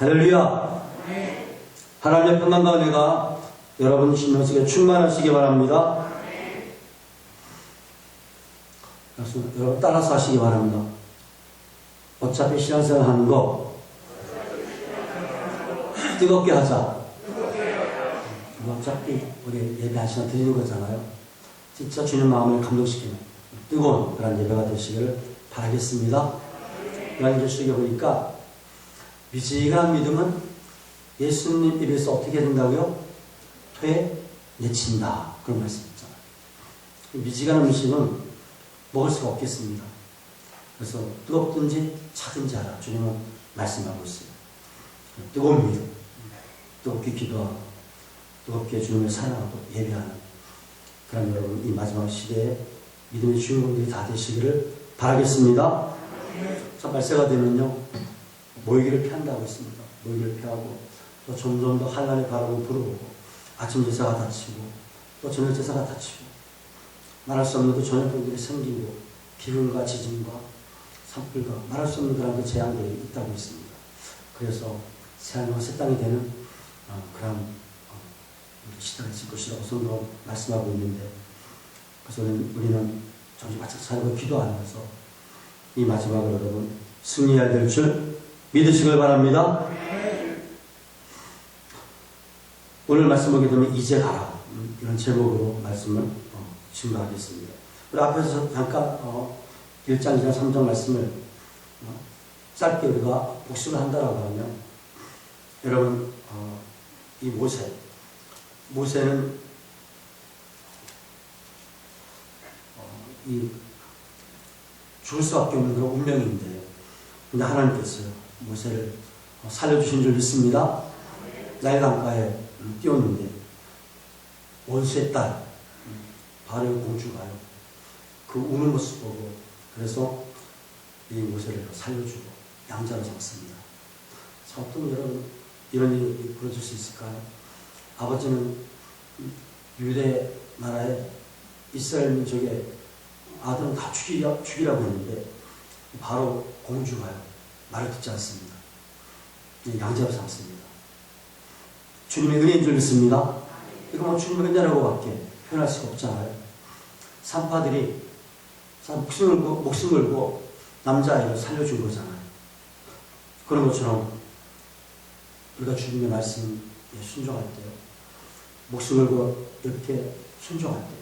할렐루야. 하나님의 평강과 은혜가 여러분 심령속에 충만하시기 바랍니다. 여러분 따라서 하시기 바랍니다. 어차피 신앙생활 하는 거 뜨겁게 하자. 어차피 우리 예배 한 시간 드리는 거잖아요. 진짜 주님 마음을 감동시키는 뜨거운 그런 예배가 되시기를 바라겠습니다. 요한일서 10장에 보니까 미지근한 믿음은 예수님 입에서 어떻게 된다고요? 토에 내친다. 그런 말씀 있잖아요. 미지근한 음식은 먹을 수가 없겠습니다. 그래서 뜨겁든지 차든지 하라. 주님은 말씀하고 있어요. 뜨거운 믿음, 뜨겁게 기도하고 뜨겁게 주님을 사랑하고 예배하는 그런 여러분 이 마지막 시대에 믿음의 주인공들이 다 되시기를 바라겠습니다. 자, 말세가 되면요 모이기를 피한다고 했습니다. 모이기를 피하고 또 점점 더 환난의 바람을 불어오고 아침 제사가 닫히고 또 저녁 제사가 닫히고 말할 수 없는 그 전염병들이 생기고 기근과 지진과 산불과 말할 수 없는 그런 그 재앙들이 있다고 했습니다. 그래서 새하늘과 새 땅이 되는 그런 시대가 있을 것이라고 성경은 말씀하고 있는데 그래서 우리는 정신 바짝 차리고 기도하면서 이 마지막을 여러분 승리해야 될 줄 믿으시길 바랍니다. 오늘 말씀 보게 되면 이제 가라 이런 제목으로 말씀을 증거하겠습니다. 우리 앞에서 잠깐 1장, 2장, 3장 말씀을 짧게 우리가 복습을 한다라고 하면 여러분 이 모세는 이 죽을 수밖에 없는 그런 운명인데 근데 하나님께서 모세를 살려주신 줄 믿습니다. 나일 강가에 띄웠는데 원수의 딸 바로의 공주가요 그 우는 모습 보고 그래서 이 모세를 살려주고 양자로 삼습니다. 자, 어떤 여러분 이런 일이 벌어질 수 있을까요? 아버지는 유대 나라의 이스라엘 민족의 아들은 다 죽이라고 했는데 바로 공주가요 말을 듣지 않습니다. 양자로 삼습니다. 주님의 은혜인 줄 믿습니다. 이거 뭐 주님의 은혜라고 밖에 표현할 수가 없잖아요. 산파들이 목숨 걸고 남자아이를 살려준 거잖아요. 그런 것처럼 우리가 주님의 말씀에 순종할 때요 목숨 걸고 이렇게 순종할 때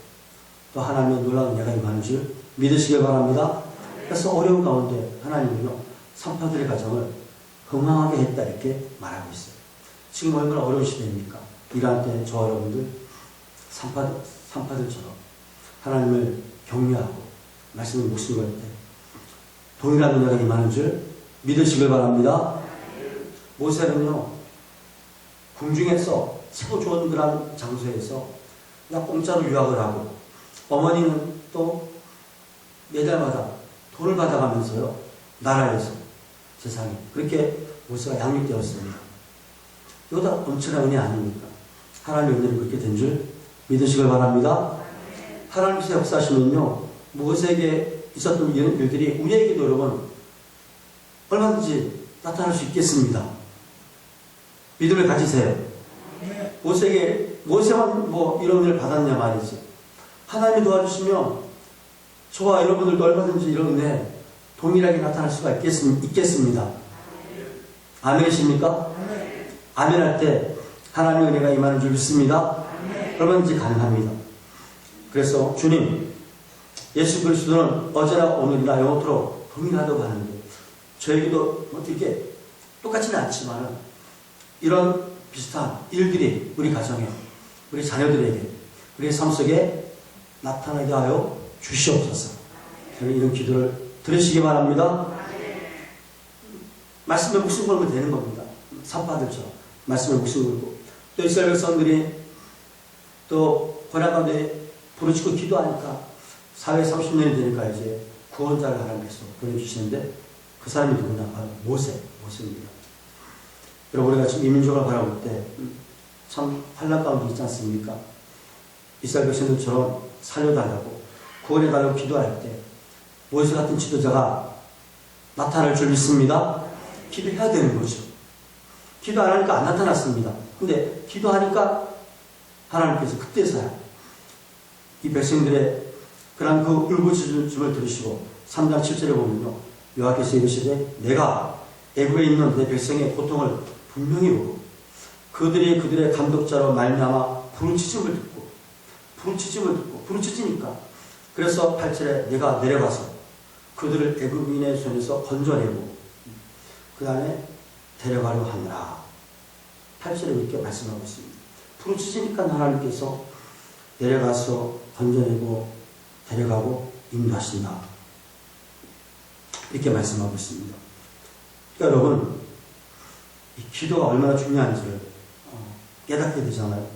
또 하나님의 놀라운 은혜가 임하는 줄 믿으시길 바랍니다. 그래서 어려운 가운데 하나님은요 산파들의 가정을 흥황하게 했다 이렇게 말하고 있어요. 지금 얼마나 어려운 시대입니까? 이러한 때 저와 여러분들 산파들처럼 하나님을 경외하고 말씀에 목숨 걸 때 동일한 은혜가 임하는 줄 믿으시길 바랍니다. 모세는요 궁중에서 최고 좋은 그런 장소에서 그냥 공짜로 유학을 하고 어머니는 또 매달마다 돈을 받아가면서요 나라에서 세상에 그렇게 모세가 양육되었습니다. 이거다 엄청난 은혜 아닙니까? 하나님의 은혜를 그렇게 된 줄 믿으시길 바랍니다. 하나님께서 역사하시면요 모세에게 있었던 이런 일들이 우리에게도 여러분 얼마든지 나타날 수 있겠습니다. 믿음을 가지세요. 모세만 뭐 이런 은혜를 받았냐 말이지. 하나님이 도와주시면 저와 여러분들도 얼마든지 이런 은혜 동일하게 나타날 수가 있겠습니다. 아멘이십니까? 아멘 할 때 하나님의 은혜가 임하는 줄 믿습니다. 얼마든지 가능합니다. 그래서 주님 예수 그리스도는 어제나 오늘이나 영원토록 동일하다고 하는데 저에게도 이렇게 똑같지는 않지만 이런 비슷한 일들이 우리 가정에 우리 자녀들에게 우리의 삶 속에 나타나게 하여 주시옵소서. 이런 기도를 들으시기 바랍니다. 말씀에 목숨 걸면 되는 겁니다. 산파들처럼 말씀에 목숨 걸고 또 이스라엘 백성들이 또 고난 가운데 부르짖고 기도하니까 430년이 되니까 이제 구원자를 하나님께서 보내주시는데 그 사람이 누구냐? 바로 모세입니다. 여러분 우리가 지금 이 민족을 바라볼 때 참 환난 가운데 있지 않습니까? 이스라엘 백성들처럼 살려달라고 구원해달라고 기도할 때 모세 같은 지도자가 나타날 줄 믿습니다. 기도해야 되는 거죠. 기도 안 하니까 안 나타났습니다. 근데 기도하니까 하나님께서 그때서야 이 백성들의 그런 그 울부짖음을 들으시고 3장 7절에 보면요, 여호와께서 이르시되 내가 애굽에 있는 내 백성의 고통을 분명히 보고 그들의 감독자로 말미암아 부르짖으니까 그래서 8절에 내가 내려가서 그들을 애굽인의 손에서 건져내고 그 다음에 데려가려 하느라. 8절에 이렇게 말씀하고 있습니다. 부르짖으니까 하나님께서 내려가서 건져내고 데려가고 인도하신다, 이렇게 말씀하고 있습니다. 그러니까 여러분, 이 기도가 얼마나 중요한지를 깨닫게 되잖아요.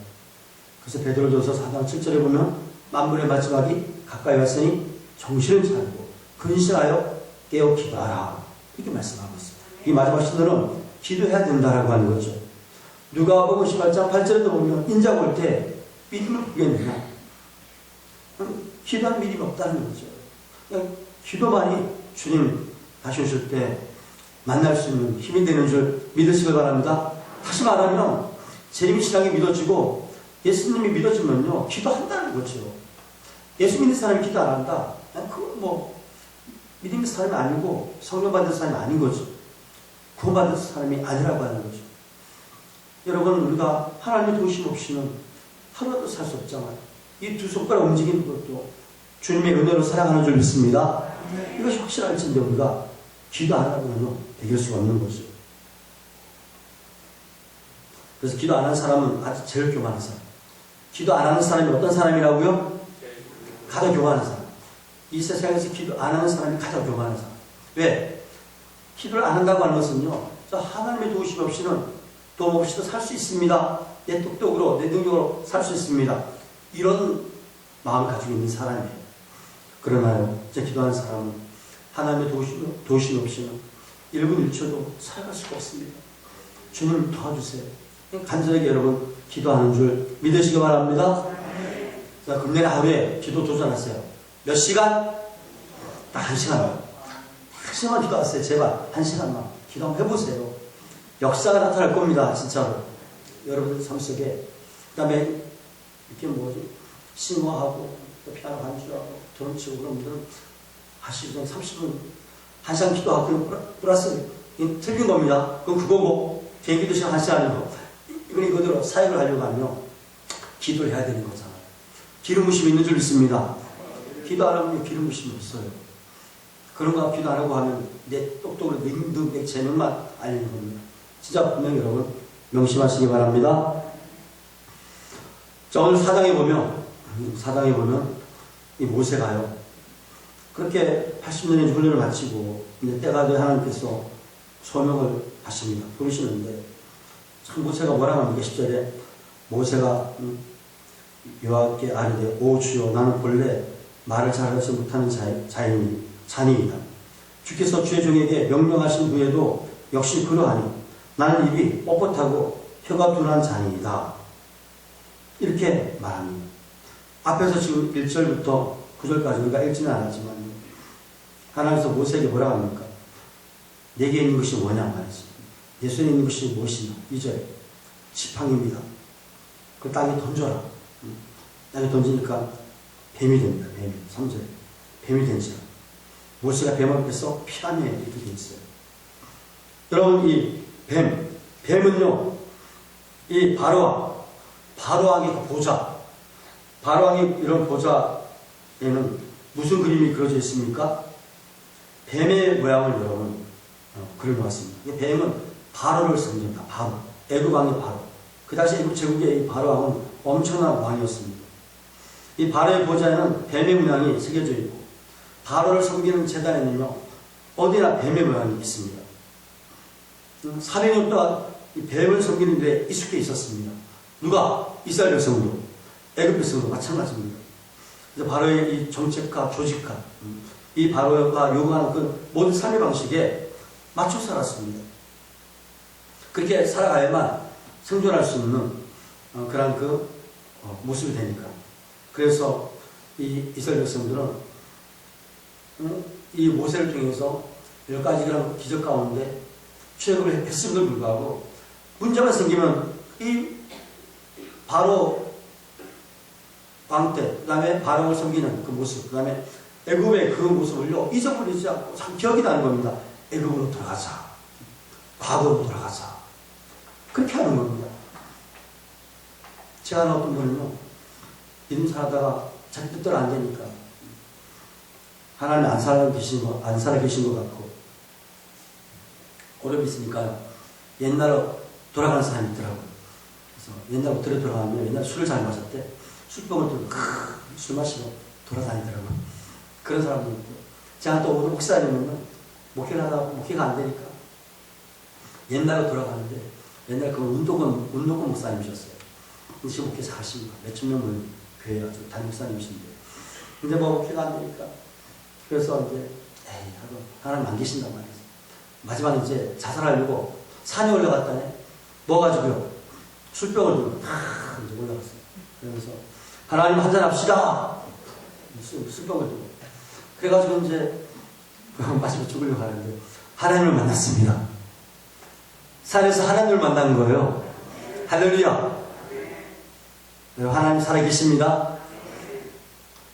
그래서 베드로전서 4장 7절에 보면 만물의 마지막이 가까이 왔으니 정신을 차리고 근신하여 깨어 기도하라, 이렇게 말씀하고 있습니다. 이 마지막 시대는 기도해야 된다라고 하는 거죠. 누가복음 18장 8절에도 보면 인자가 올 때 믿음을 보겠느냐, 기도할 믿음이 없다는 거죠. 그러니까 기도만이 주님 다시 오실 때 만날 수 있는 힘이 되는 줄 믿으시길 바랍니다. 다시 말하면 재림이 신앙이 믿어지고 예수님이 믿어지면요, 기도한다는 거죠. 예수 믿는 사람이 기도 안 한다? 그건 뭐 믿음의 사람이 아니고 성령 받은 사람이 아닌 거죠. 구원받은 사람이 아니라고 하는 거죠. 여러분, 우리가 하나님의 도우심 없이는 하루도 살 수 없잖아요. 이 두 손가락 움직이는 것도 주님의 은혜로 살아가는 줄 믿습니다. 이것이 확실할진데 우리가 기도 안 하면 이길 수가 없는 거죠. 그래서 기도 안 하는 사람은 아주 제일 교만한 사람. 기도 안 하는 사람이 어떤 사람이라고요? 가장 교만한 사람. 이 세상에서 기도 안 하는 사람이 가장 교만한 사람. 왜? 기도를 안 한다고 하는 것은요, 하나님의 도우심 없이는 도움 없이도 살 수 있습니다. 내 똑똑으로, 내 능력으로 살 수 있습니다. 이런 마음을 가지고 있는 사람이에요. 그러나요, 기도하는 사람은 하나님의 도우심 없이는 1분 1초도 살아갈 수가 없습니다. 주님 도와주세요. 간절하게 여러분 기도하는 줄 믿으시기 바랍니다. 자, 금년에 하루에 기도 도전하세요. 몇 시간? 딱 1시간만. 1시간만 기도하세요. 제발 1시간만 기도 한번 해보세요. 역사가 나타날 겁니다. 진짜로. 여러분들 삶 속에. 그 다음에 이렇게 뭐지? 싱어하고 또 피아노 반주하고 드럼 치고 그런 분들은 하시기 전에 30분 1시간 기도하고 플러스 틀린 겁니다. 그건 그거고 대기도 시간 1시간이고 이건 이거대로 사역을 하려고 하면 기도를 해야 되는 거잖아요. 기름 부심이 있는 줄 믿습니다. 기도 안 하면 기름 부심이 없어요. 그런 거 기도 안 하고 하면 내 똑똑으로 내 재능만 알리는 겁니다. 진짜 분명히 여러분 명심하시기 바랍니다. 자, 오늘 사장에 보면 이 모세가요, 그렇게 80년의 훈련을 마치고 이제 때가 돼 하나님께서 소명을 하십니다. 부르시는데 참 모세가 뭐라고 합니까? 10절에 모세가 여호와께 아뢰되 오 주여 나는 본래 말을 잘하지 못하는 자니이다. 주께서 주의 종에게 명령하신 후에도 역시 그러하니 나는 입이 뻣뻣하고 혀가 둔한 자니이다. 이렇게 말합니다. 앞에서 지금 1절부터 9절까지 우리가 읽지는 않았지만 하나님께서 모세에게 뭐라고 합니까? 내게 있는 것이 뭐냐 말이지. 내 손에 있는 것이 무엇이냐. 2절 지팡이입니다. 그 땅에 던져라. 땅에 던지니까 뱀이 됩니다. 뱀이. 3절 뱀이 된지라. 모세가 뱀 앞에서 피하며 이렇게 돼 있어요. 여러분, 이 뱀은요, 이 바로왕의 그 보좌, 바로왕의 이런 보좌에는 무슨 그림이 그려져 있습니까? 뱀의 모양을 여러분 그려놓았습니다. 이 뱀은 바로를 상징합니다. 바로, 애굽 왕의 바로. 그 당시 애굽 제국의 이 바로 왕은 엄청난 왕이었습니다. 이 바로의 보좌에는 뱀의 모양이 새겨져 있고, 바로를 섬기는 제단에는요, 어디나 뱀의 모양이 있습니다. 400년 동안 이 뱀을 섬기는 데 익숙해 있었습니다. 누가? 이스라엘 백성도, 애굽 백성도 마찬가지입니다. 그래서 바로의 이 정책과 조직과 이 바로가 요구하는 그 모든 삶의 방식에 맞춰 살았습니다. 그렇게 살아가야만 생존할 수 있는 그런 그 모습이 되니까. 그래서 이 이스라엘 백성들은 이 모세를 통해서 10가지 그런 기적 가운데 출애굽을 했음에도 불구하고 문제만 생기면 이 바로 왕 때, 그 다음에 바로를 섬기는 그 모습, 그 다음에 애굽의 그 모습을요 잊어버리지 않고 참 기억이 나는 겁니다. 애굽으로 돌아가자, 과거로 돌아가자, 그렇게 하는 겁니다. 제가 아는 어떤 분은요 믿음 살다가 자기 뜻대로 안 되니까 하나님 안 살아 계신 것 같고 어려움이 있으니까 옛날로 돌아가는 사람이 있더라고요. 그래서 옛날로 돌아가면 옛날에 술을 잘 마셨대. 술병을 들고 술 마시고 돌아다니더라고요. 그런 사람도 있고, 제가 또 오늘 목사님은 목회를 하다가 목회가 안 되니까 옛날로 돌아가는데, 옛날 그 운동권 목사님이셨어요. 근데 지금 목회 잘하십니다. 몇천 명을 교회에 아주 담임 목사님이신데, 근데 뭐 목회가 안 되니까, 그래서 이제 에이 하고 하나님 안 계신단 말이에요. 마지막에 이제 자살하려고 산에 올라갔다네. 뭐 가지고요? 술병을 들고 이제 올라갔어요. 그러면서 하나님 한잔합시다. 술병을 들고. 그래가지고 이제 마지막에 죽으려고 하는데 하나님을 만났습니다. 산에서 하나님을 만난 거예요. 할렐루야. 하나님 살아계십니다.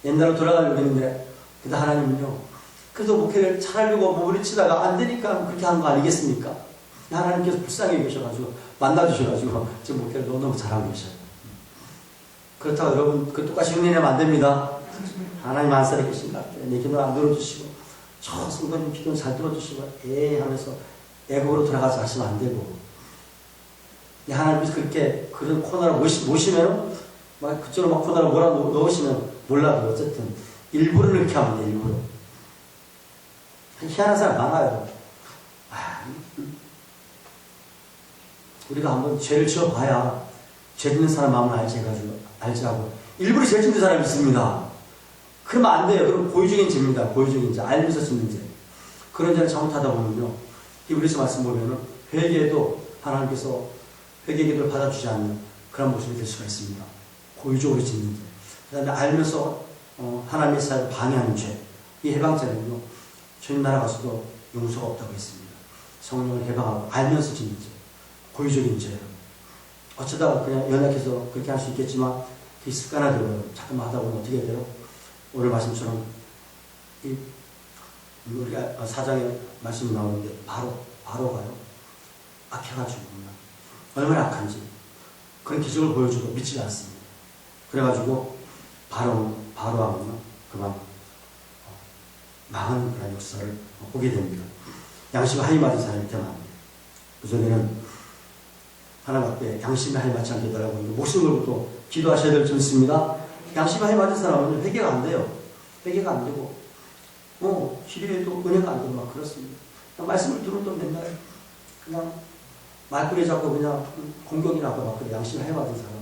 옛날로 돌아가려고 했는데, 근데 하나님은요, 그래도 목회를 잘하려고 몸부림치다가 안 되니까 그렇게 하는 거 아니겠습니까? 하나님께서 불쌍히 계셔가지고 만나주셔가지고 지금 목회를 너무너무 잘하고 계셔요. 그렇다고 여러분 그 똑같이 흉내내면 안 됩니다. 하나님 안 살아계신가? 내 기도를 안 들어주시고 저 성도님 기도는 잘 들어주시고 하면서 애국으로 돌아가서 하시면 안 되고, 하나님께서 그렇게 그런 코너를 모시면 막 그쪽으로 막 코너를 몰아넣으시면 몰라도 어쨌든 일부러 이렇게 하면 돼. 일부러. 희한한 사람 많아요. 우리가 한번 죄를 지어봐야 죄 짓는 사람 마음을 알지 하고 일부러 죄 짓는 사람이 있습니다. 그러면 안 돼요. 그럼 고의적인 죄입니다. 고의적인 죄. 알면서 짓는 죄. 그런 죄를 잘못하다 보면요, 히브리서 말씀 보면은 회개에도 하나님께서 회개 기도를 받아주지 않는 그런 모습이 될 수가 있습니다. 고의적으로 짓는 죄. 그 다음에 알면서 하나님의 사역을 방해하는 죄. 이 해방죄는요, 주님 나라 가서도 용서가 없다고 했습니다. 성령을 해방하고 알면서 짓는 죄. 고의적인 죄. 어쩌다가 그냥 연약해서 그렇게 할 수 있겠지만 그게 습관화되고요. 자꾸만 하다 보면 어떻게 돼요? 오늘 말씀처럼 우리가 사장에 말씀이 나오는데 바로가요. 악해가지고 얼마나 악한지 그런 기적을 보여줘도 믿지 않습니다. 그래가지고 바로하면 그만 망하는 그런 역사를 보게 됩니다. 양심을 하이 맞은 사람이 되면 안 돼요. 그전에는 하나님 앞에 양심이 하이 맞지 않게 해달라고 목숨 걸고 또 기도하셔야 될 줄 있습니다. 양심이 하이 맞은 사람은 회개가 안 돼요. 회개가 안 되고 기도해도 은혜가 안 되고 막 그렇습니다. 말씀을 들어도 맨날 그냥 말꼬리 잡고 그냥 공격이나 하고 막 그래. 양심이 하이 맞은 사람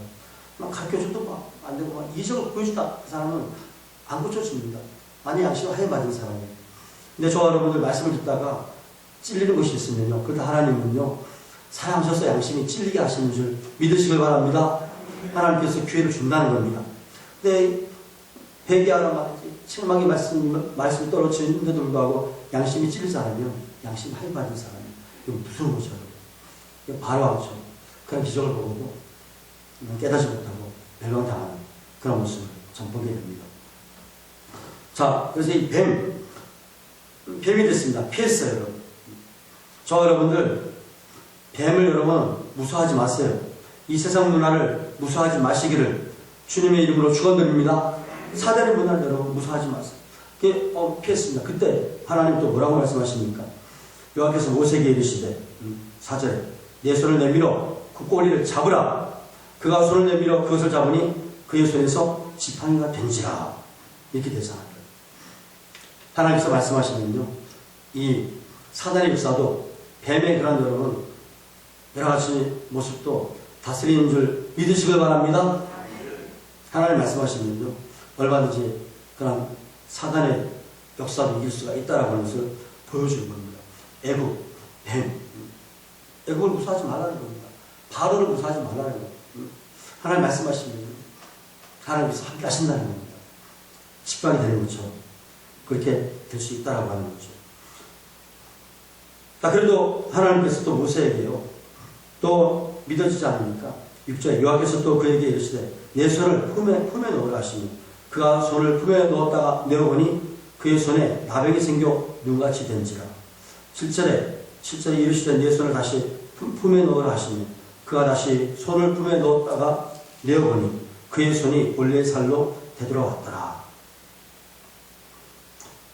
막 가르쳐줘도 막 안 되고 막 이적을 보여주다 그 사람은 안 고쳐집니다. 많이 양심이 하이 맞은 사람이에요. 근데 저와 여러분들 말씀을 듣다가 찔리는 것이 있으면요, 그러다 하나님은요 사랑하셔서 양심이 찔리게 하시는 줄 믿으시길 바랍니다. 하나님께서 기회를 준다는 겁니다. 근데 회개하라 말이지 책망의 말씀이 떨어지는데도 불구하고 양심이 찔린 사람이요, 양심이 하이 맞은 사람이 이거 무서운 거죠. 이거 바로 하죠. 그런 기적을 보고 깨닫지 못하고 멸망당하는 그런 모습을 좀 보게 됩니다. 자, 그래서 이 뱀이 됐습니다. 피했어요, 여러분. 저와 여러분들 뱀을 여러분 무서워하지 마세요. 이 세상 문화를 무서워하지 마시기를 주님의 이름으로 축원드립니다. 사단의 문화를 여러분 무서워하지 마세요. 피했습니다. 그때 하나님 또 뭐라고 말씀하십니까? 여호와께서 모세에게 이르시되 4절에 내 손을 내밀어 그 꼬리를 잡으라. 그가 손을 내밀어 그것을 잡으니 그의 손에서 지팡이가 된지라. 이렇게 되잖아요. 하나님께서 말씀하시면요, 이 사단의 역사도 뱀의 그런 여러분 여러 가지 모습도 다스리는 줄 믿으시길 바랍니다. 하나님 말씀하시면요, 얼마든지 그런 사단의 역사도 이길 수가 있다라고 하는 것을 보여주는 겁니다. 애국, 뱀, 애국을 무서워하지 말라는 겁니다. 바로를 무서워하지 말라는 겁니다. 하나님 말씀하시면 하나님께서 함께 하신다는 겁니다. 직방이 되는 것처럼 그렇게 될 수 있다라고 하는 거죠. 자, 그래도 하나님께서 또 모세에게요, 또 믿어지지 않으니까 6절에 여호와께서 또 그에게 이르시되 내 손을 품에 넣으라 하시니 그가 손을 품에 넣었다가 내어보니 그의 손에 나병이 생겨 눈같이 된지라. 7절에 이르시되 내 손을 다시 품에 넣으라 하시니 그가 다시 손을 품에 넣었다가 내어보니 그의 손이 본래의 살로 되돌아왔더라.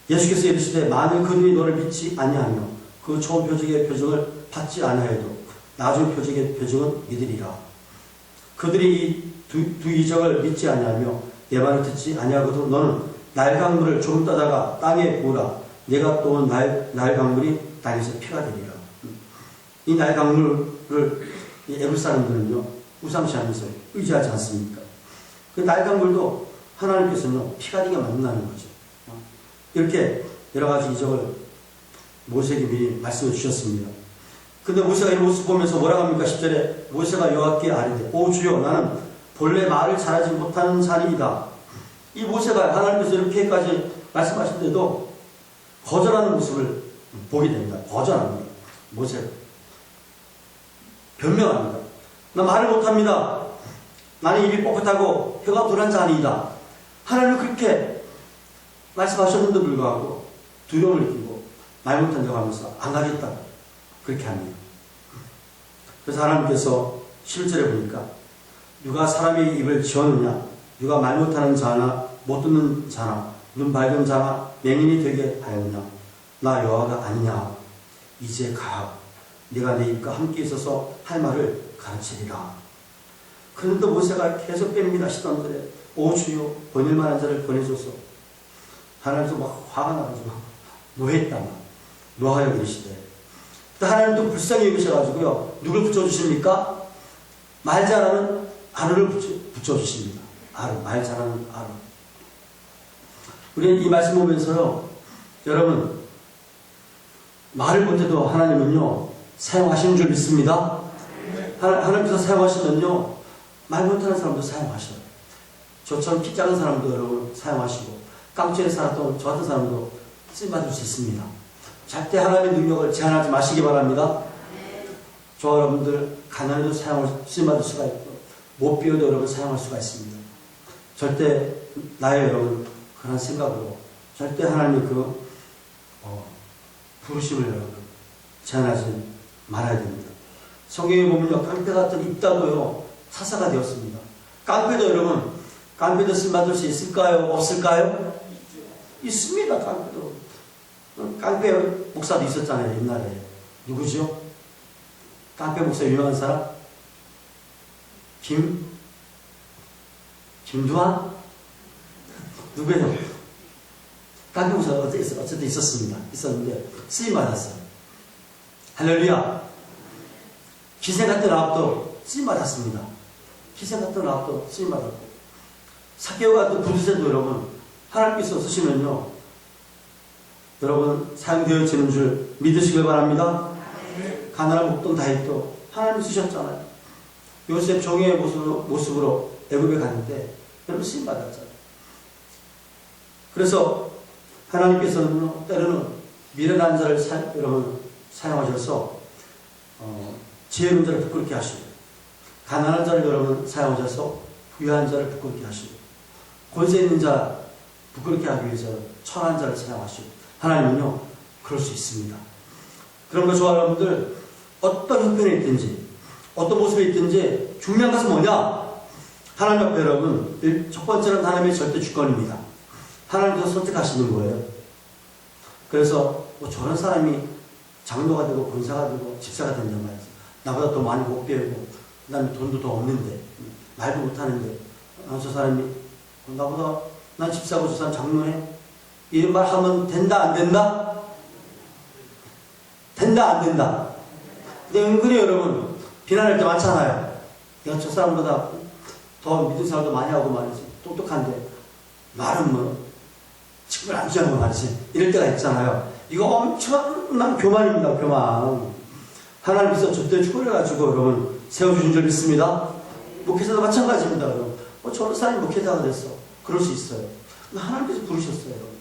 예수께서 이르시되 만일 그들이 너를 믿지 아니하며 그 좋은 표적의 표징을 받지 아니하여도 나중 표적의 표징은 믿으리라. 그들이 이 두 이적을 믿지 아니하며 내 말을 듣지 아니하고도 너는 날강물을 좀 따다가 땅에 부으라. 내가 또온 날강물이 땅에서 피가 되리라. 이 날강물을 애굽 사람들은요 우상시하면서 의지하지 않습니까? 그 날강물도 하나님께서는 피가 되게 만든다는 거죠. 이렇게 여러 가지 이적을 모세에게 미리 말씀해 주셨습니다. 근데 모세가 이 모습 보면서 뭐라고 합니까? 10절에 모세가 여호와께 아뢰되 오 주여 나는 본래 말을 잘하지 못하는 자니이다. 이 모세가 하나님께서 이렇게까지 말씀하신데도 거절하는 모습을 보게 됩니다. 거절합니다. 모세가 변명합니다. 나 말을 못합니다. 나는 입이 뻣뻣하고 혀가 둔한 자니이다. 하나님은 그렇게 말씀하셨는데 불구하고 두려움을 느끼고 말 못한다고 하면서 안 하겠다 그렇게 합니다. 그래서 하나님께서 11절에 보니까 누가 사람의 입을 지었느냐 누가 말 못하는 자나 못 듣는 자나 눈 밝은 자나 맹인이 되게 하였느냐 나 여호와가 아니냐 이제 가 네가 내 입과 함께 있어서 할 말을 가르치리라. 그런데 모세가 계속 뺍니다. 시던들에 오 주여 보낼만한 자를 보내줘서 하나님께서 막 화가 나가지고 노했다 노하여 계시되 하나님도 불쌍히 여기셔가지고요 누굴 붙여주십니까? 말 잘하는 아론을 붙여주십니다. 아론, 말 잘하는 아론. 우리는 이 말씀 보면서요 여러분 말을 못해도 하나님은요 사용하시는 줄 믿습니다. 하나님께서 사용하시면요 말 못하는 사람도 사용하셔요. 저처럼 키 작은 사람도 여러분 사용하시고 깡촌에 살았던 저 같은 사람도 쓰임받을 수 있습니다. 절대 하나님의 능력을 제한하지 마시기 바랍니다. 저 여러분들 가난해도 쓰임받을 수가 있고 못 비워도 여러분 사용할 수가 있습니다. 절대 나의 여러분 그런 생각으로 절대 하나님의 그 부르심을 여러분 제한하지 말아야 됩니다. 성경에 보면요 깡패 같은 입다도요 사사가 되었습니다. 깡패도 여러분 깡패도 쓰임받을 수 있을까요? 없을까요? 있습니다. 깡패도. 깡패 목사도 있었잖아요 옛날에. 누구죠? 깡패 목사 유명한 사람? 김두한? 누구예요? 깡패 목사가 어쨌든 있었는데 쓰임받았어요. 할렐루야. 기생 같은 라합도 쓰임받았습니다. 기생 같은 라합도 쓰임받았고 삭개오 같은 부두새도 여러분 하나님께서 쓰시면요 여러분 사용되어지는 줄 믿으시길 바랍니다. 가나안 목동 다윗도 하나님 쓰셨잖아요. 요셉 종의 모습으로 애굽에 갔는데 여러분 쓰임받았잖아요. 그래서 하나님께서는 때로는 미련한 자를 여러분 사용하셔서 지혜로운 자를 부끄럽게 하시고 가난한 자를 여러분 사용하셔서 부유한 자를 부끄럽게 하시고 권세 있는 자 부끄럽게 하기 위해서 천한 자를 사용하시고 하나님은요 그럴 수 있습니다. 그런 저와 여러분들 어떤 형편에 있든지 어떤 모습에 있든지 중요한 것은 뭐냐? 하나님 앞에 여러분 첫 번째는 하나님의 절대 주권입니다. 하나님께서 선택하시는 거예요. 그래서 뭐 저런 사람이 장로가 되고 권사가 되고 집사가 된단 말이죠. 나보다 더 많이 못 배우고 그 다음에 돈도 더 없는데 말도 못하는데 저 사람이 나보다 난 집사고 저 사람 장로네 이런 말 하면 된다 안 된다? 된다 안 된다? 근데 은근히 여러분 비난할 때 많잖아요. 내가 저 사람보다 더 믿은 사람도 많이 하고 말이지 똑똑한데 말은 뭐 직분 안 주는 거 말이지 이럴 때가 있잖아요. 이거 엄청난 교만입니다. 교만. 하나님께서 저때 축원해가지고 여러분 세워주신 줄 믿습니다. 목회자도 마찬가지입니다. 여러분 저런 사람이 목회자가 됐어. 그럴 수 있어요. 하나님께서 부르셨어요.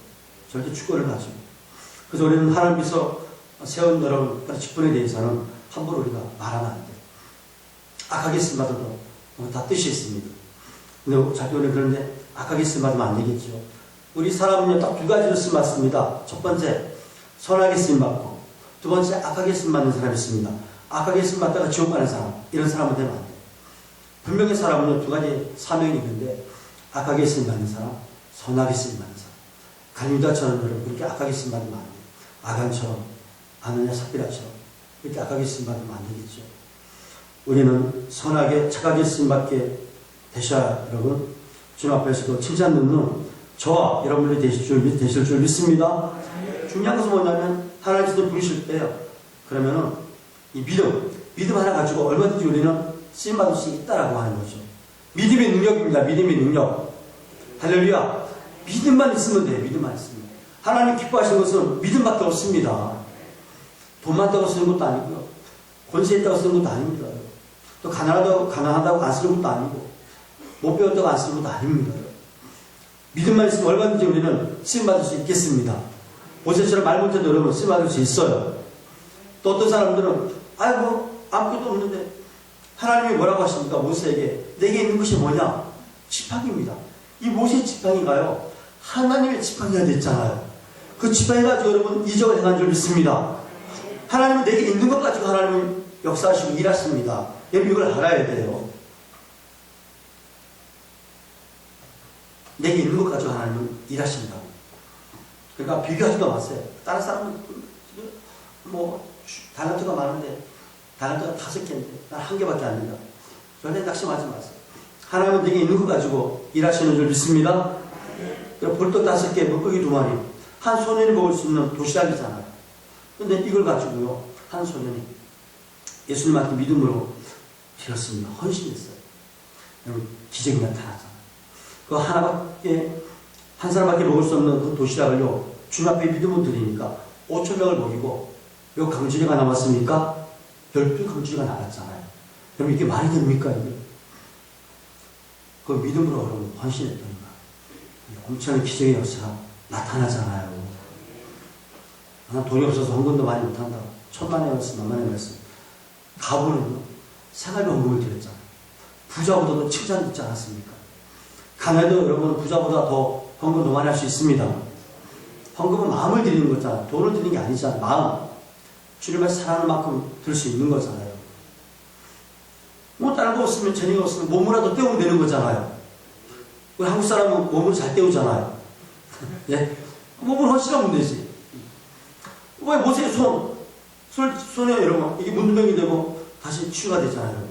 절대 축원을 가지고. 그래서 우리는 하나님께서 세운 여러분 직분에 대해서는 함부로 우리가 말하면 안 돼요. 악하게 쓰임받아도 다 뜻이 있습니다. 근데 자꾸 그런데 악하게 쓰임받으면 안 되겠죠. 우리 사람은요, 딱 두 가지로 쓰임받습니다. 첫 번째, 선하게 쓰임받고, 두 번째, 악하게 쓰임받는 사람이 있습니다. 악하게 쓰임받다가 지옥 가는 사람, 이런 사람은 되면 안 돼요. 분명히 사람은요, 두 가지 사명이 있는데, 악하게 쓰임받는 사람, 선하게 쓰임받는 사람. 갈유다처럼 여러분, 그렇게 악하게 쓰임받으면 안 돼요. 아간처럼, 아느냐 삽비라처럼, 그렇게 악하게 쓰임받으면 안 되겠죠. 우리는 선하게, 착하게 쓰임받게 되셔야, 여러분, 주님 앞에서도 칭찬 듣는 저와 여러분들이 되실 줄 믿습니다. 중요한 것은 뭐냐면, 하나님께서 부르실 때요. 그러면은, 이 믿음 하나 가지고 얼마든지 우리는 쓰임받을 수 있다라고 하는 거죠. 믿음의 능력입니다. 믿음의 능력. 할렐루야. 믿음만 있으면 돼요. 믿음만 있으면. 하나님 기뻐하시는 것은 믿음밖에 없습니다. 돈 많다고 쓰는 것도 아니고요. 권세 있다고 쓰는 것도 아닙니다. 또 가난하다고 안 쓰는 것도 아니고, 못 배웠다고 안 쓰는 것도 아닙니다. 믿음만 있으면 얼마든지 우리는 쓰임받을 수 있겠습니다. 모세처럼 말 못해도 여러분 쓰임받을 수 있어요. 또 어떤 사람들은 아이고 아무것도 없는데 하나님이 뭐라고 하십니까? 모세에게 내게 있는 것이 뭐냐? 지팡이입니다. 이 모세 지팡이가요, 하나님의 지팡이가 됐잖아요. 그 지팡이 가지고 여러분 이적을 행한 줄 믿습니다. 하나님은 내게 있는 것 가지고 하나님은 역사하시고 일하십니다. 여러분 이걸 알아야 돼요. 내게 있는 것 가지고 하나님은 일하신다고. 그러니까 비교하지도 마세요. 다른 사람은 달란트가 많은데 달란트가 5개인데 난 1개밖에 안 된다. 절대 낙심하지 마세요. 하나님은 내게 있는 것 가지고 일하시는 줄 믿습니다. 볼떡 5개, 물고기 2마리, 한 소년이 먹을 수 있는 도시락이잖아요. 근데 이걸 가지고요, 한 소년이 예수님한테 믿음으로 빌었습니다. 헌신했어요. 여러분 기적이 나타나잖아요. 그 한 사람밖에 먹을 수 없는 그 도시락을요, 주님 앞에 믿음을 드리니까 5,000명을 먹이고, 몇 강주리가 남았습니까? 12강주리가 남았잖아요. 여러분 이게 말이 됩니까? 이게? 그 믿음으로 여러분 헌신했더니만 엄청난 기적의 역사가 나타나잖아요. 난 돈이 없어서 헌금도 많이 못한다. 1,000만에 말씀, 만만에 말씀. 가보는요, 생활비 헌금을 드렸잖아요. 부자보다도 칭찬 듣지 않았습니까? 가난해도 여러분 부자보다 더 헌금 더 많이 할 수 있습니다. 헌금은 마음을 드리는 거잖아요. 돈을 드리는 게 아니잖아요. 마음. 주님을 사랑하는 만큼 들 수 있는 거잖아요. 뭐 다른 거 없으면, 재능이 없으면 몸이라도 때우면 되는 거잖아요. 우리 한국 사람은 몸을 잘 때우잖아요. 예? 몸을 헌신하면 되지. 왜 모세의 손에 여러분 이게 문둥병이 되고 다시 치유가 되잖아요.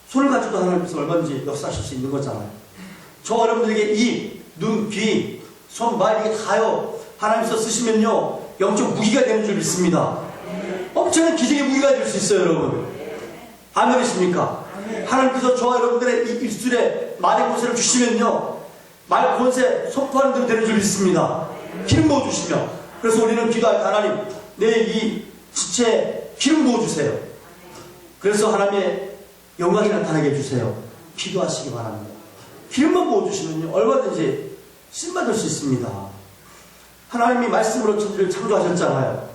손을 가지고 하나님께서 얼마든지 역사하실 수 있는 거잖아요. 저 여러분들에게 입, 눈, 귀, 손, 발 이게 다요 하나님께서 쓰시면요 영적 무기가 되는 줄 믿습니다. 엄청난 기적의 무기가 될 수 있어요, 여러분. 아멘이십니까? 하나님께서 저와 여러분들의 이 입술에 말의 권세를 주시면요, 말 권세 선포하는 대로 되는 줄 믿습니다. 기름 부어주시며. 그래서 우리는 기도할 때 하나님, 내 이 지체에 기름 부어주세요. 그래서 하나님의 영광이 나타나게 해주세요. 기도하시기 바랍니다. 기름만 부어주시면요, 얼마든지 쓰임받을 수 있습니다. 하나님이 말씀으로 천지를 창조하셨잖아요.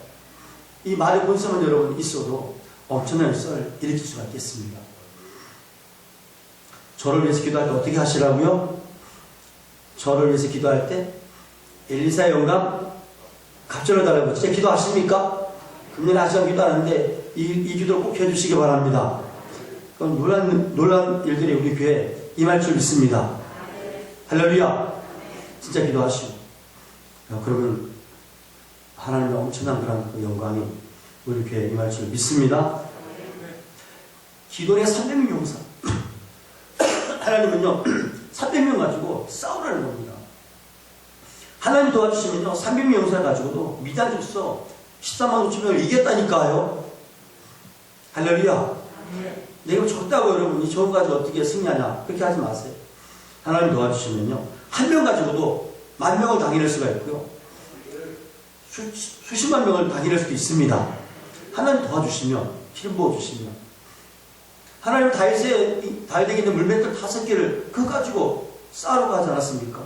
이 말의 본성은 여러분 있어도 엄청난 역사를 일으킬 수가 있겠습니다. 저를 위해서 기도할 때 어떻게 하시라고요? 저를 위해서 기도할 때 엘리사의 영감 갑절해달라고 진짜 기도하십니까? 금년에 하시면 기도하는데 이 기도를 꼭 해주시기 바랍니다. 그럼 놀란 일들이 우리 교회에 임할 줄 믿습니다. 할렐루야. 진짜 기도하시오. 그러면 하나님의 엄청난 그런 그 영광이 우리 교회에 임할 줄 믿습니다. 기도의 300명 용사. 하나님은요 300명 가지고 싸우라는 겁니다. 하나님 도와주시면요 300명 용사를 가지고도 미단적서 14만 5천 명을 이겼다니까요. 할렐루야. 내가 졌다고 여러분 이 저거 가지고 어떻게 승리하냐 그렇게 하지 마세요. 하나님 도와주시면요 한 명 가지고도 10,000명을 당해낼 수가 있고요 수십만 명을 당해낼 수도 있습니다. 하나님 도와주시면, 기름 부어주시면. 하나님 다윗에게 있는 물맷돌 5개를 그거 가지고 싸우라고 하지 않았습니까?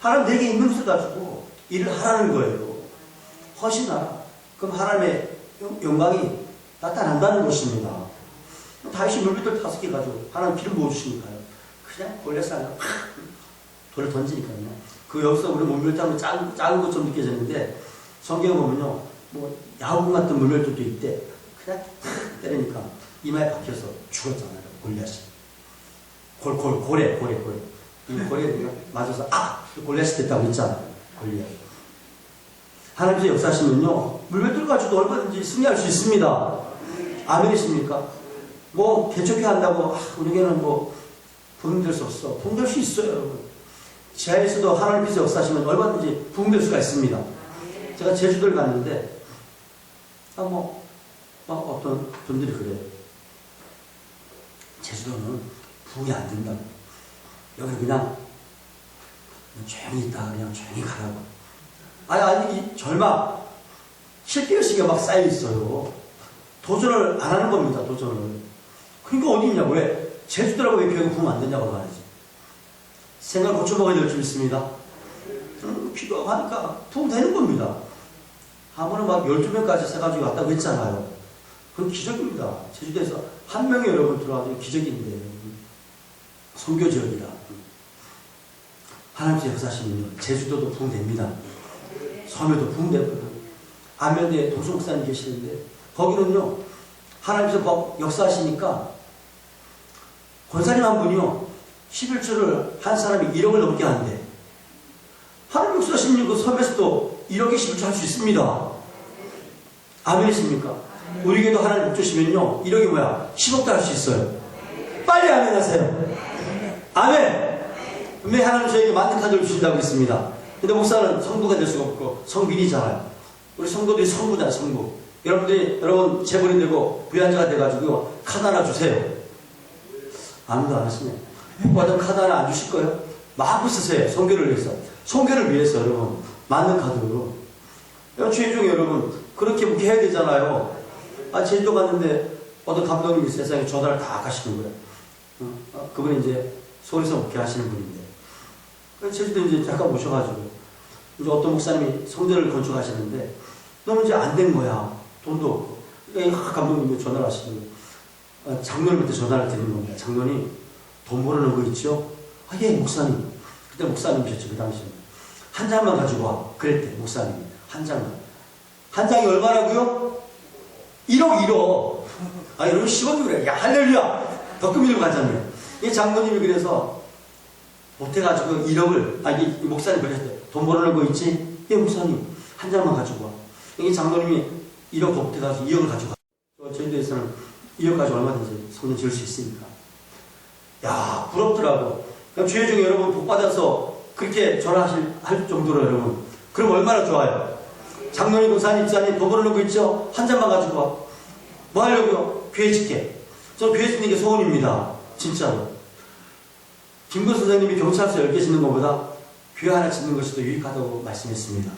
하나님 내게 있는 것을 가지고 일을 하라는 거예요. 헌신하라. 그럼 하나님의 영광이 나타난다는 것입니다. 다윗이 물맷돌 5개 가지고 하나님 기름 부어주시니까요. 그냥 골리앗을 하나 팍 돌을 던지니까요. 그 여기서 우리 물맷돌 작은 것처럼 느껴졌는데 성경에 보면요. 뭐 야구공 같은 물맷돌도 있대. 그냥 탁 때리니까 이마에 박혀서 죽었잖아요. 골리앗이. 고래. 이 고래가 맞아서 골리앗이 됐다고 했잖아요. 골리앗. 하나님께서 역사하시면요. 물맷돌 가지고도 얼마든지 승리할 수 있습니다. 아멘이십니까? 뭐 개척해 한다고 우리에게는 뭐 부흥될 수 없어. 부흥될 수 있어요, 여러분. 지하에서도 하나님께서 역사하시면 얼마든지 부흥될 수가 있습니다. 제가 제주도를 갔는데 어떤 분들이 그래요. 제주도는 부흥이 안 된다고. 여기 그냥 조용히 있다가 그냥 조용히 가라고. 아니 이 절망 실패의식이 막 쌓여 있어요. 도전을 안 하는 겁니다. 도전을. 그러니까 어디 있냐고. 왜? 제주도라고 왜 교회가 부흥 안 되냐고 말이지. 생각을 고쳐먹어야 될 줄 믿습니다. 기도하고 하니까 부흥 되는 겁니다. 한 번은 막 12명까지 세가지고 왔다고 했잖아요. 그건 기적입니다. 제주도에서 한 명이 여러분 들어와도 기적인데. 선교 지역이라. 하나님께서 역사하시면요. 제주도도 부흥됩니다. 섬에도 부흥되거든요. 안면대에 도수 목사님 계시는데 거기는요. 하나님께서 역사하시니까 권사님 한 분이요. 11조를 한 사람이 1억을 넘게 하는데 하나님 역사하시는 그 섬에서도 1억에 11조 할 수 있습니다. 아멘이십니까? 우리 교회도 하나님 목조시면요. 1억이 뭐야? 10억도 할 수 있어요. 빨리 아멘 하세요. 아멘! 분명히 하나님 저에게 만든 카드를 주신다고 했습니다. 근데 목사는 성부가 될 수가 없고 성민이잖아요. 우리 성도들이 성부잖아요. 성부. 여러분 재벌이 되고 부양자가 돼가지고 카드 하나 주세요. 아무도 안 하시네. 복받은 카드 하나 안 주실 거예요? 마음껏 쓰세요. 성교를 위해서. 성교를 위해서 여러분 맞는 카드로. 주의 중에 여러분 그렇게 해야 되잖아요. 제주도 갔는데 어떤 감독님이 세상에 전화를 다 하시는 거예요. 그분이 이제 서울에서 목회 하시는 분인데 제주도 이제 잠깐 모셔가지고 이제 어떤 목사님이 성전을 건축하시는데 너무 이제 안 된 거야. 돈도 없고. 그러니까 감독님이 전화를 하시는 거예요. 장로님한테 전화를 드리는 겁니다. 장로님 돈 벌어놓은 거 있죠? 예 목사님. 그때 목사님이셨죠. 그 당시에. 한 장만 가지고 와. 그랬대 목사님이. 한 장만. 한 장이 얼마라고요? 1억. 여러분 10억이 그래. 야 할렐루야. 덕금 이름 가잖아요. 이 장로님이 그래서 못해가지고 1억을 이 목사님 그랬어요. 돈 벌어놓은 거 있지? 예 목사님 한 장만 가지고 와. 이 장로님이 1억 더 못해가지고 2억을 가지고 와. 저희들에서는 2억 가지고 얼마든지 성전 지을 수 있으니까. 야 부럽더라고. 그러니까 주의 중에 여러분 복받아서 그렇게 전화할 정도로 여러분 그럼 얼마나 좋아요. 장로님 목사님 집사님 돈 벌어놓은 거 있죠? 한 장만 가지고 와. 뭐 하려고요? 교회 짓게. 저 교회 짓는 게 소원입니다. 진짜로. 김구 선생님이 경찰서 10개 짓는 것보다 교회 하나 짓는 것이 더 유익하다고 말씀했습니다.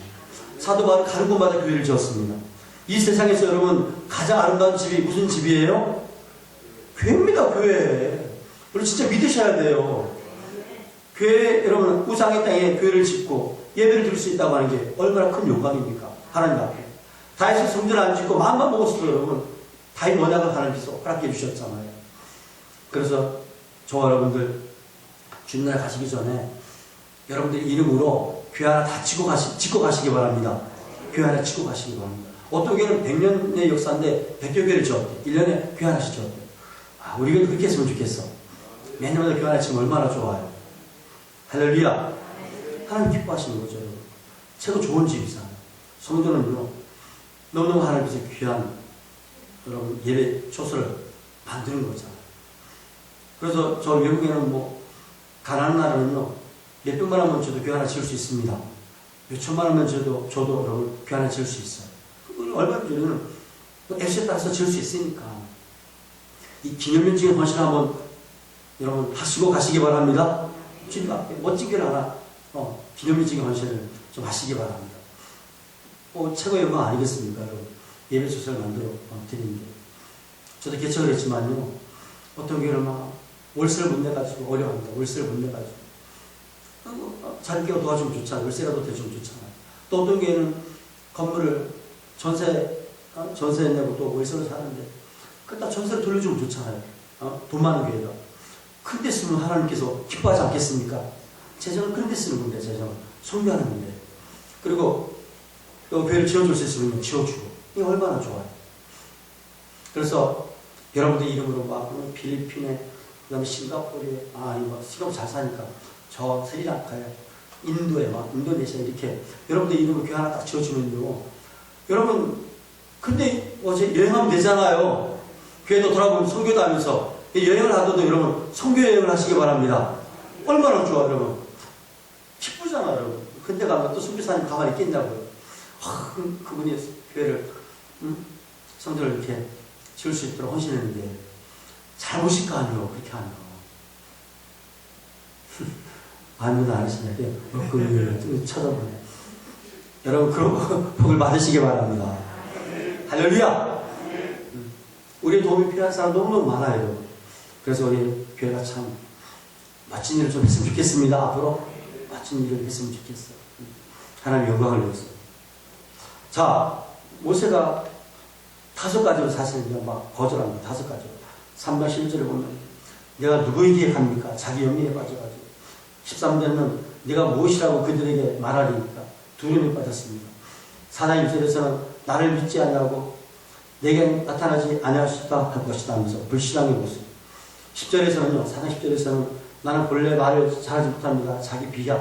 사도 바울은 가는 곳마다 교회를 지었습니다. 이 세상에서 여러분 가장 아름다운 집이 무슨 집이에요? 교회입니다. 교회. 우리 진짜 믿으셔야 돼요. 교회 여러분 우상의 땅에 교회를 짓고 예배를 드릴 수 있다고 하는 게 얼마나 큰 영광입니까? 하나님 앞에. 다윗이 성전을 안 짓고 마음만 먹었어도 여러분 다윗 언약을 하나님께서 허락해 주셨잖아요. 그래서 저와 여러분들 주님날 가시기 전에 여러분들 이름으로 교회 하나 다 짓고 가시기 바랍니다. 교회 하나 짓고 가시기 바랍니다. 어떤 교회는 100년의 역사인데 100교회를 지었대. 1년에 교회 하나씩 지었대. 우리 교회도 그렇게 했으면 좋겠어. 매년마다 교회 하나 지으면 얼마나 좋아요. 할렐루야. 하나님 기뻐하시는 거죠. 최고 좋은 집이잖아요. 성도는요. 너무너무 하나님께서 귀한 여러분 예배 초소를 만드는 거잖아요. 그래서 저 외국에는 뭐 가난한 나라는요 몇백만 원만 줘도 교회 하나 지을 수 있습니다. 몇천만 원만 줘도 여러분 교회 하나 지을 수 있어요. 얼마든지 우리는 액수에 따라서 지을 수 있으니까 이 기념일적인 헌신 한번 여러분 하시고 가시기 바랍니다. 주님 앞에 멋진 교회 하나 기념일적인 헌신을 좀 하시기 바랍니다. 최고의 영광 아니겠습니까? 여러분 예배 소설을 만들어 드리는 게. 저도 개척을 했지만요 어떤 교회는 막 월세를 못 내가지고 어려워합니다. 월세를 못 내가지고 자기가 도와주면 좋잖아요. 월세가 더 대주면 좋잖아요. 또 어떤 교회는 건물을 전세 내고 또 월세로 사는데 그다 전세를 돌려주면 좋잖아요. 돈 많은 교회가. 그런데 쓰면 하나님께서 기뻐하지 않겠습니까? 재정은 그런데 쓰는 건데, 재정은. 성교하는 건데. 그리고 교회를 지어줄 수 있으면 지어주고. 이게 얼마나 좋아요. 그래서 여러분들 이름으로 막 필리핀에, 그 다음에 싱가포르에, 싱가포르 잘 사니까, 저 스리랑카에, 인도에 막, 인도네시아 이렇게 여러분들 이름으로 교회 하나 딱 지어주면요. 여러분, 근데 어제 여행하면 되잖아요. 교회도 돌아보면 선교도 하면서 여행을 하더라도 여러분 선교 여행을 하시기 바랍니다. 얼마나 좋아 여러분. 기쁘잖아 여러분. 근데 가면 또 선교사님 가만히 있겠냐고요. 그분이 교회를 성도를 이렇게 지을 수 있도록 헌신했는데 잘못일까 아니요 그렇게 하는 거. 아무도 안 하시냐. 그 쳐다보네. 여러분 그런 복을 받으시기 바랍니다. 할렐루야. 우리의 도움이 필요한 사람 너무너무 많아요. 그래서 우리 교회가 참 멋진 일을 좀 했으면 좋겠습니다. 앞으로 멋진 일을 했으면 좋겠어. 하나님 영광을 위해서. 자, 모세가 5가지로 사실 그냥 막 거절합니다. 5가지로. 3장 11절에 보면 내가 누구에게 갑니까? 자기 영리에 빠져가지고. 13절에는 내가 무엇이라고 그들에게 말하리니까 두려움에 빠졌습니다. 4장 1절에서는 나를 믿지 않냐고 내게 나타나지 아니할 수 있다 할 것이다 하면서 불신앙의 모습. 10절에서는요, 4장 10절에서는 나는 본래 말을 잘하지 못합니다. 자기 비하.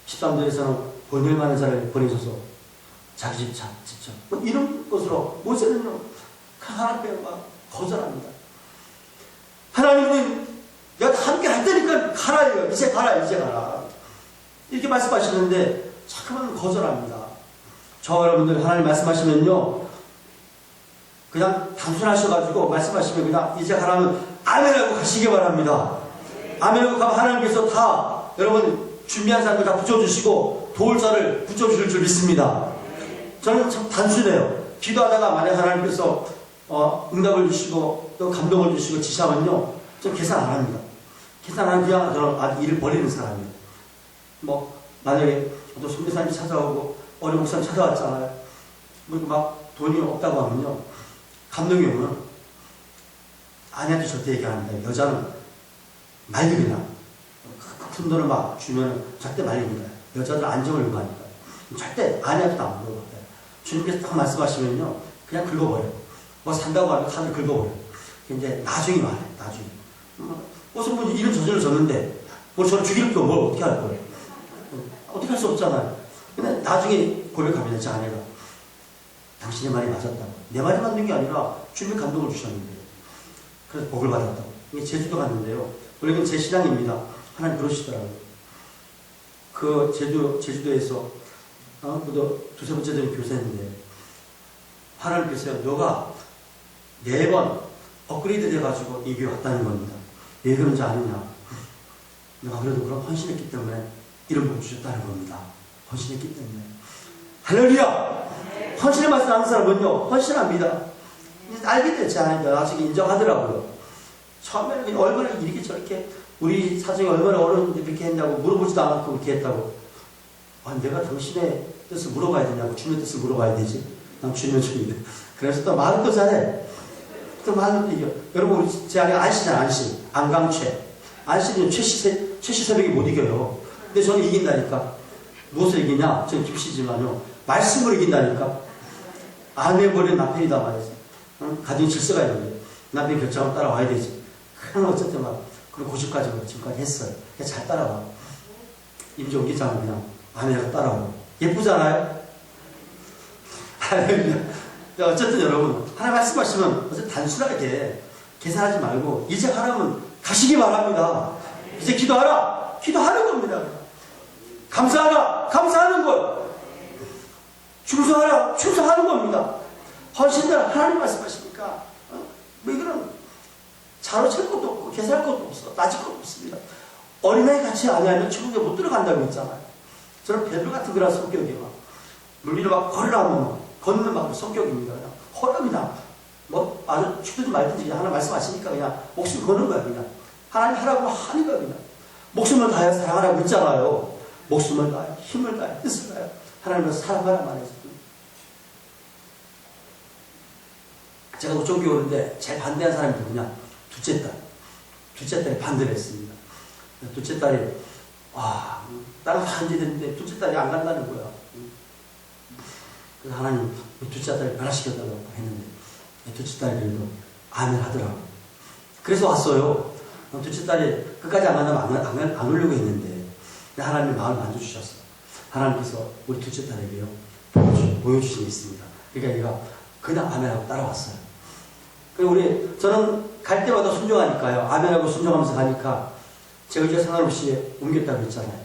13절에서는 번열 많은 자를 보내셔서 자기 집차, 직접. 뭐 이런 것으로 모세는요, 하나님 막 거절합니다. 하나님은 내가 함께 할 테니까 가라, 이제 가라, 이제 가라. 이렇게 말씀하시는데 자꾸만 거절합니다. 저 여러분들 하나님 말씀하시면요, 그냥 단순하셔가지고 말씀하시면 그냥 이제 가라면 아멘하고 가시기 바랍니다. 아멘하고 가면 하나님께서 다 여러분 준비한 사람들 다 붙여주시고 도울 자를 붙여주실 줄 믿습니다. 저는 참 단순해요. 기도하다가 만약 하나님께서 응답을 주시고 또 감동을 주시고 지시하면요, 좀 계산 안 합니다. 계산 안 하면 그냥 저는 일을 버리는 사람이에요. 뭐 만약에 또 선교사님이 찾아오고 어린 목사님 찾아왔잖아요. 그리고 막 돈이 없다고 하면요, 감독이 오면 아내한테 절대 얘기 안 합니다. 여자는 말립니다. 큰 돈을 막 주면 절대 말립니다. 여자들 안정을 요구하니까. 절대 아내한테도 안 물어봐요. 주님께서 딱 말씀하시면요, 그냥 긁어버려요. 뭐 산다고 하면 카드 긁어버려요. 근데 나중에 말해요. 나중에. 무슨 분이 이런 저절로 졌는데 뭐 저를 죽일 거 뭘 어떻게 할 거예요? 어떻게 할 수 없잖아요. 근데 나중에 고백합니다. 제 아내가. 당신의 말이 맞았다고. 내 말이 맞는 게 아니라 주님의 감동을 주셨는데. 그래서 복을 받았다고. 이게 제주도 갔는데요. 원래 제 신앙입니다. 하나님 그러시더라고요. 그 제주도에서 두세 번째 된 교사인데 하나님께서 너가 4번 업그레이드 돼가지고 이 교회 왔다는 겁니다. 왜 그런지 아느냐? 내가 그래도 그럼 헌신했기 때문에 이런 복 주셨다는 겁니다. 헌신했기 때문에. 할렐루야! 헌신의 말씀 하는 사람은요, 헌신합니다. 알게 됐지 않으니까 나중에 인정하더라고요. 처음에는 얼마나 이렇게 저렇게 우리 사정이 얼마나 어려운데 그렇게 했냐고 물어보지도 않았고 그렇게 했다고. 내가 당신의 뜻을 물어봐야 되냐고. 주님의 뜻을 물어봐야 되지. 난 주님의 주인데. 그래서 또 말은 또 잘해. 또 말은 또 이겨. 여러분 우리 제 아내 안씨잖아. 안씨. 안강최. 안씨는 최시새벽이 못 이겨요. 근데 저는 이긴다니까. 무엇을 이기냐? 저는 김씨지만요, 말씀으로 이긴다니까. 아내버린 남편이다 말이지. 가정이 질서가 있는데 남편이 결정하면 따라와야 되지. 그러나 어쨌든 막 그런 고집까지 지금까지 했어요. 잘 따라와. 임종 기자는 그냥 아내가 따라오고. 예쁘잖아요? 어쨌든 여러분, 하나님 말씀하시면 어쨌든 단순하게 계산하지 말고 이제 가라면 가시기 바랍니다. 이제 기도하라. 기도하는 겁니다. 감사하라. 감사하는 거예요. 충성하라. 충성하는 겁니다. 헌신들 하나님 말씀하시니까 뭐 이거는 자로 찰 것도 없고 계산할 것도 없어. 따질 것도 없습니다. 어린아이 같이 안 하면 천국에 못 들어간다고 했잖아요. 저는 베드로 같은 그런 성격이 막 물 위로 막 걸으라면 걷는 막 성격입니다. 그냥 허랍니다. 뭐 아주 죽든지 말든지 하나 말씀하시니까 그냥 목숨 거는 거야. 그냥 하나님 하라고 하는 거야. 그냥 목숨을 다해 사랑하라고 했잖아요. 목숨을 다해 힘을 다해 뜻을 다해 하나님을 사랑하라 말했어요. 제가 노총교회 오는데 제일 반대한 사람이 누구냐? 둘째 딸이 반대를 했습니다. 둘째 딸이 다른 다 앉아있는데 둘째 딸이 안 간다는 거야. 그래서 하나님 둘째 딸을 변화시켜달라고 했는데 둘째 딸이 그래도 아멘 하더라고. 그래서 왔어요. 둘째 딸이 끝까지 안 간다면 안 오려고 했는데 하나님이 마음을 만져주셨어. 하나님께서 우리 둘째 딸에게요 보여주신 게 있습니다. 그러니까 얘가 그냥 아멘하고 따라왔어요. 저는 갈 때마다 순종하니까요. 아멘하고 순종하면서 가니까 제가 이제 상관없이 옮겼다고 했잖아요.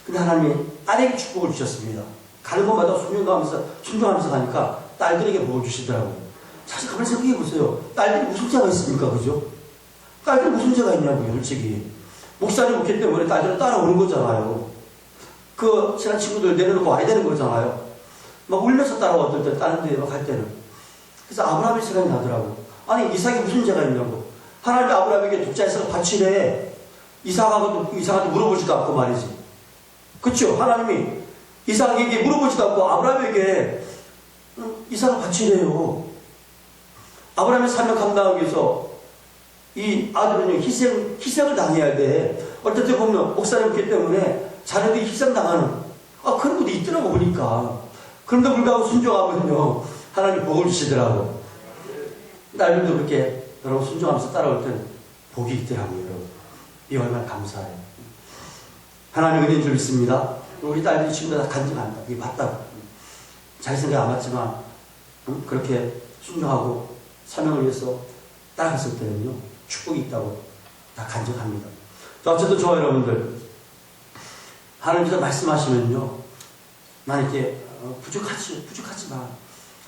근데 하나님이 딸에게 축복을 주셨습니다. 가는 곳마다 순종하면서 가니까 딸들에게 복을 주시더라고요. 사실 가만히 생각해 보세요. 딸들이 무슨 죄가 있습니까? 그죠? 딸들이 무슨 죄가 있냐고요, 솔직히. 목사님 묵기 때문에 딸들은 따라오는 거잖아요. 친한 친구들 내려놓고 와야 되는 거잖아요. 막 울면서 따라왔을 때, 다른 데 갈 때는. 그래서 아브라함의 생각이 나더라고. 아니, 이삭이 무슨 죄가 있냐고. 하나님이 아브라함에게 둘째 이삭을 바치래. 이삭한테 물어보지도 않고 말이지. 그쵸? 하나님이 이삭에게 물어보지도 않고 아브라함에게 이삭을 바치래요. 아브라함의 삶을 감당하기 위해서 이 아들은요, 희생을 당해야 돼. 어떨 때 보면 목사님 묵기 때문에 자녀들이 희생당하는, 그런 것도 있더라고, 보니까. 그런데 불구하고 순종하면요, 하나님 복을 주시더라고. 딸들도 그렇게 여러분 순종하면서 따라올 때는 복이 있더라고요, 여러분. 이 얼마나 감사해요. 하나님의 은혜인 줄 믿습니다. 우리 딸들이 지금 다 간증한다. 이게 맞다고. 자기 생각 안 맞지만, 그렇게 순종하고 사명을 위해서 따라갔을 때는요, 축복이 있다고 다 간증합니다. 어쨌든 저와 여러분들, 하나님께서 말씀하시면요, 나는 이렇게 부족하지만,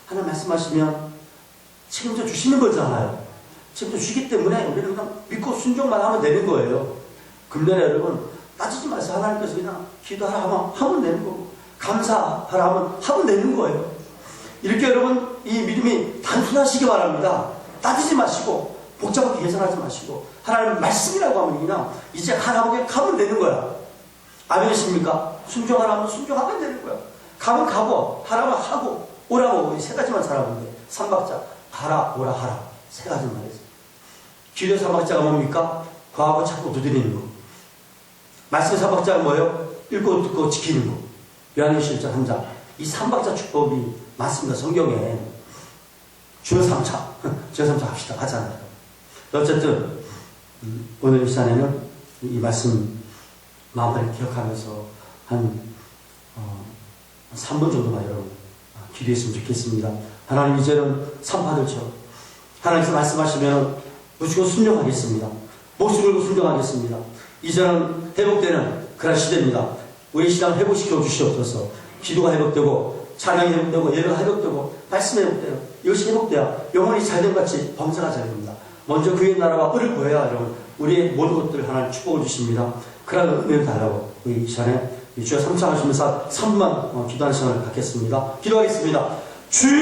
하나님 말씀하시면 책임져 주시는 거잖아요. 책임져 주시기 때문에 우리는 그냥 믿고 순종만 하면 되는 거예요. 금년에 여러분, 따지지 마세요. 하나님께서 그냥 기도하라 하면 되는 거고, 감사하라 하면 되는 거예요. 이렇게 여러분, 이 믿음이 단순하시기 바랍니다. 따지지 마시고, 복잡하게 계산하지 마시고, 하나님 말씀이라고 하면 그냥 이제 가면 되는 거야. 아멘이십니까? 순종하라면 순종하면 되는 거야. 가면 가고, 하라면 하고, 오라고, 세 가지만 잘하면 돼. 3박자. 가라, 오라, 하라. 세 가지만 해서. 기도의 3박자가 뭡니까? 과하고 찾고 두드리는 거. 말씀의 3박자가 뭐예요? 읽고 듣고 지키는 거. 요한일서 1장 3장. 이 3박자 축복이 많습니다. 성경에. 주여 3차. 주여 3차 하잖아요. 어쨌든 오늘 이 시간에는 이 말씀 마음을 기억하면서 한 3분 정도만 여러분 기도했으면 좋겠습니다. 하나님, 이제는 산파들처럼 하나님께서 말씀하시면 무조건 순종하겠습니다. 목숨 걸고 순종하겠습니다. 이제는 회복되는 그런 시대입니다. 우리 신앙을 회복시켜 주시옵소서. 기도가 회복되고 찬양이 회복되고 예배가 회복되고 말씀이 회복되고 이것이 회복돼야 영혼이 잘된 같이 범사가 잘 됩니다. 먼저 그의 나라와 의를 구해야 여러분 우리의 모든 것들을 하나님 축복을 주십니다. 그런 은혜를 달라고 우리 이 시간에 주여 3차 하시면서 3분만 기도하는 시간을 갖겠습니다. 기도하겠습니다. 주